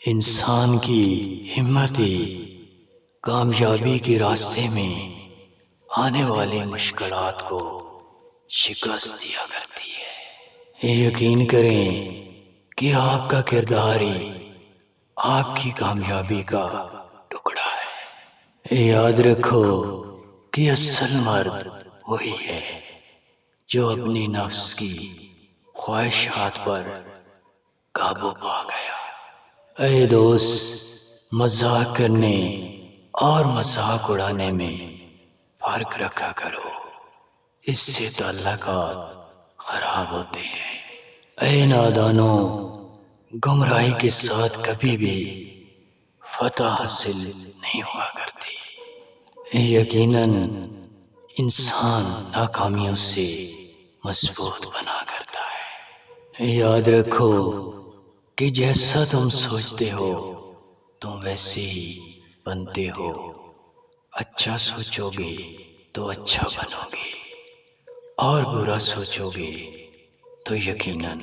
انسان کی ہمت ہی کامیابی کے راستے میں آنے والی مشکلات کو شکست دیا کرتی ہے۔ یقین کریں کہ آپ کا کردار ہی آپ کی کامیابی کا ٹکڑا ہے۔ یاد رکھو کہ اصل مرد وہی ہے جو اپنی نفس کی خواہشات پر قابو پا گیا۔ اے دوست، مذاق کرنے اور مذاق اڑانے میں فرق رکھا کرو، اس سے تعلقات خراب ہوتے ہیں۔ اے نادانوں، گمراہی کے ساتھ کبھی بھی فتح حاصل نہیں ہوا کرتی۔ یقیناً انسان ناکامیوں سے مضبوط بنا کرتا ہے۔ یاد رکھو کہ جیسا تم سوچتے ہو تم ویسے ہی بنتے ہو۔ اچھا سوچو گے تو اچھا بنو گے، اور برا سوچو گے تو یقیناً